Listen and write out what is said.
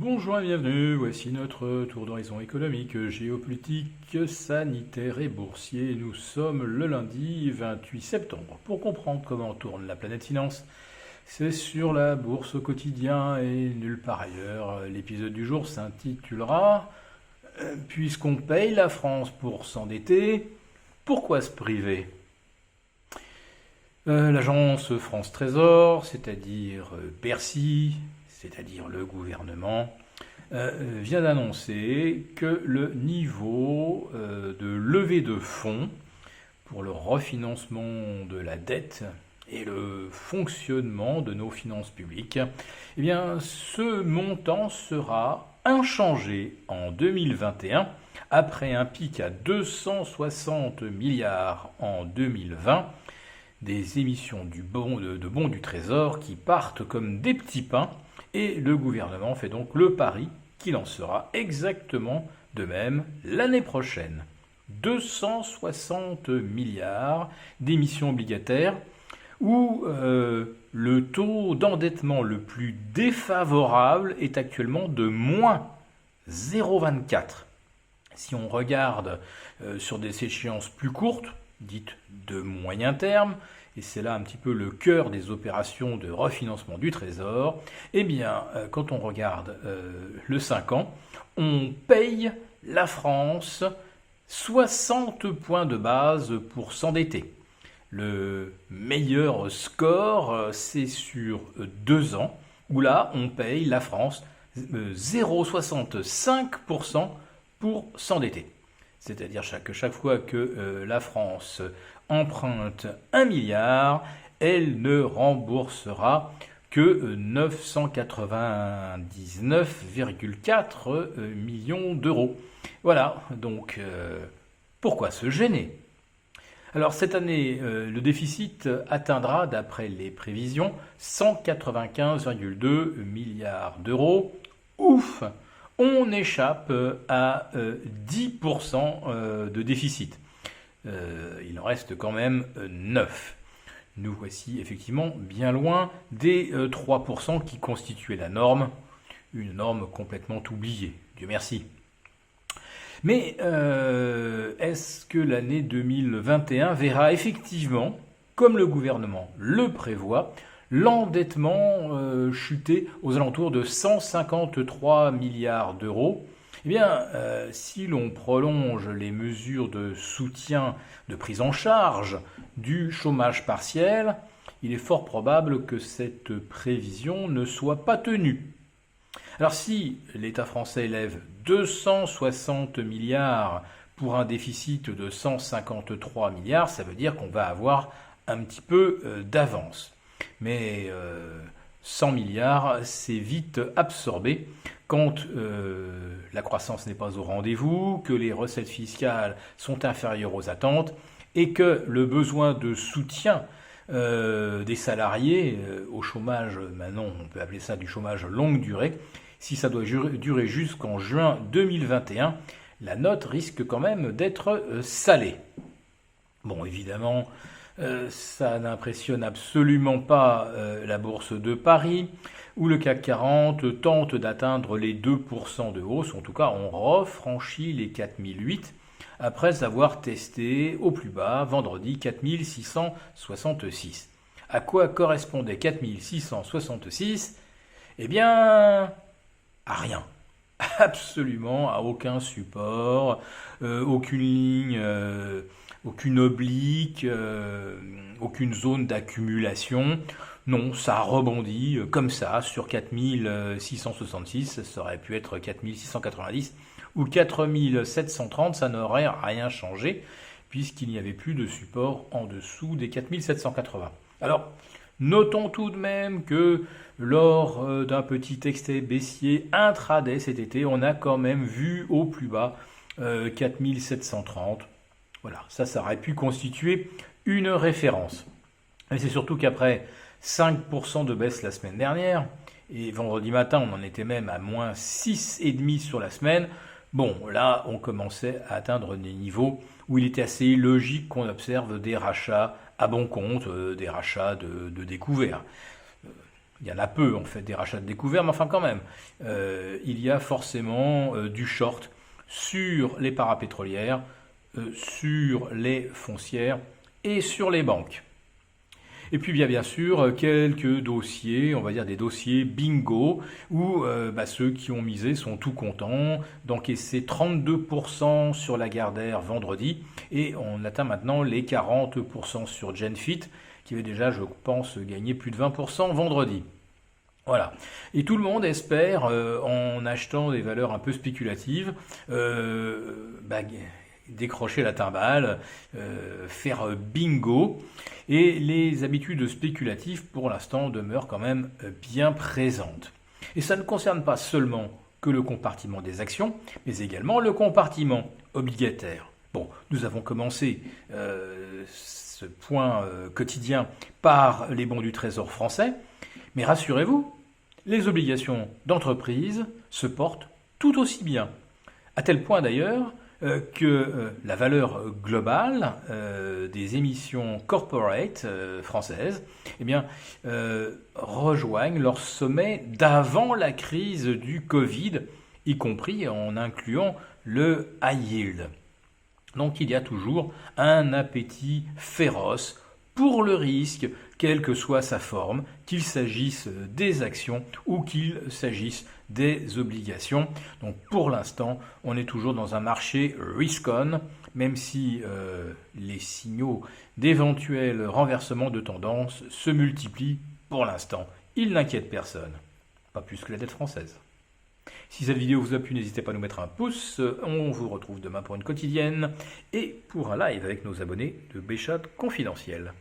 Bonjour et bienvenue, voici notre tour d'horizon économique, géopolitique, sanitaire et boursier. Nous sommes le lundi 28 septembre. Pour comprendre comment tourne la planète finance, c'est sur la bourse au quotidien et nulle part ailleurs. L'épisode du jour s'intitulera Puisqu'on paye la France pour s'endetter, pourquoi se priver? L'agence France Trésor, c'est-à-dire Bercy, c'est-à-dire le gouvernement, vient d'annoncer que le niveau de levée de fonds pour le refinancement de la dette et le fonctionnement de nos finances publiques, eh bien, ce montant sera inchangé en 2021 après un pic à 260 milliards en 2020, des émissions de bons du Trésor qui partent comme des petits pains, et le gouvernement fait donc le pari qu'il en sera exactement de même l'année prochaine. 260 milliards d'émissions obligataires où le taux d'endettement le plus défavorable est actuellement de moins 0,24. Si on regarde sur des échéances plus courtes, dites de moyen terme, et c'est là un petit peu le cœur des opérations de refinancement du Trésor, eh bien, quand on regarde le 5 ans, on paye la France 60 points de base pour s'endetter. Le meilleur score, c'est sur 2 ans, où là, on paye la France 0,65% pour s'endetter. C'est-à-dire que chaque fois que la France emprunte 1 milliard, elle ne remboursera que 999,4 millions d'euros. Voilà, donc pourquoi se gêner? Alors cette année, le déficit atteindra, d'après les prévisions, 195,2 milliards d'euros. Ouf! On échappe à 10% de déficit. Il en reste quand même 9. Nous voici effectivement bien loin des 3% qui constituaient la norme, une norme complètement oubliée, Dieu merci. Mais est-ce que l'année 2021 verra effectivement, comme le gouvernement le prévoit, l'endettement chuter aux alentours de 153 milliards d'euros? Eh bien, si l'on prolonge les mesures de soutien, de prise en charge du chômage partiel, il est fort probable que cette prévision ne soit pas tenue. Alors si l'État français lève 260 milliards pour un déficit de 153 milliards, ça veut dire qu'on va avoir un petit peu d'avance. Mais 100 milliards, c'est vite absorbé quand la croissance n'est pas au rendez-vous, que les recettes fiscales sont inférieures aux attentes et que le besoin de soutien des salariés au chômage, maintenant on peut appeler ça du chômage longue durée, si ça doit durer jusqu'en juin 2021, la note risque quand même d'être salée. Bon, évidemment, ça n'impressionne absolument pas la bourse de Paris, où le CAC 40 tente d'atteindre les 2% de hausse. En tout cas, on refranchit les 4008 après avoir testé au plus bas vendredi 4666. À quoi correspondait 4666? Eh bien, à rien. Absolument à aucun support, aucune ligne, aucune oblique, aucune zone d'accumulation. Non, ça rebondit comme ça sur 4666, ça aurait pu être 4690 ou 4730, ça n'aurait rien changé puisqu'il n'y avait plus de support en dessous des 4780. Alors, notons tout de même que lors d'un petit excès baissier intraday cet été, on a quand même vu au plus bas 4730. Voilà, ça aurait pu constituer une référence. Et c'est surtout qu'après 5% de baisse la semaine dernière, et vendredi matin on en était même à moins 6,5 sur la semaine, bon là on commençait à atteindre des niveaux où il était assez logique qu'on observe des rachats à bon compte, des rachats de découvert. Il y en a peu en fait des rachats de découvert, mais enfin quand même, il y a forcément du short sur les parapétrolières, sur les foncières et sur les banques. Et puis bien sûr quelques dossiers, on va dire des dossiers bingo, où ceux qui ont misé sont tout contents d'encaisser 32% sur Lagardère vendredi, et on atteint maintenant les 40% sur Genfit, qui avait déjà, je pense, gagné plus de 20% vendredi. Voilà. Et tout le monde espère, en achetant des valeurs un peu spéculatives, décrocher la timbale, faire bingo. Et les habitudes spéculatives, pour l'instant, demeurent quand même bien présentes. Et ça ne concerne pas seulement que le compartiment des actions, mais également le compartiment obligataire. Bon, nous avons commencé ce point quotidien par les bons du Trésor français, mais rassurez-vous, les obligations d'entreprise se portent tout aussi bien. À tel point d'ailleurs que la valeur globale des émissions corporate françaises rejoignent leur sommet d'avant la crise du Covid, y compris en incluant le high yield. Donc il y a toujours un appétit féroce pour le risque, quelle que soit sa forme, qu'il s'agisse des actions ou qu'il s'agisse des obligations. Donc pour l'instant, on est toujours dans un marché risk-on, même si les signaux d'éventuels renversements de tendance se multiplient pour l'instant. Ils n'inquiètent personne, pas plus que la dette française. Si cette vidéo vous a plu, n'hésitez pas à nous mettre un pouce. On vous retrouve demain pour une quotidienne et pour un live avec nos abonnés de Béchade Confidentiel.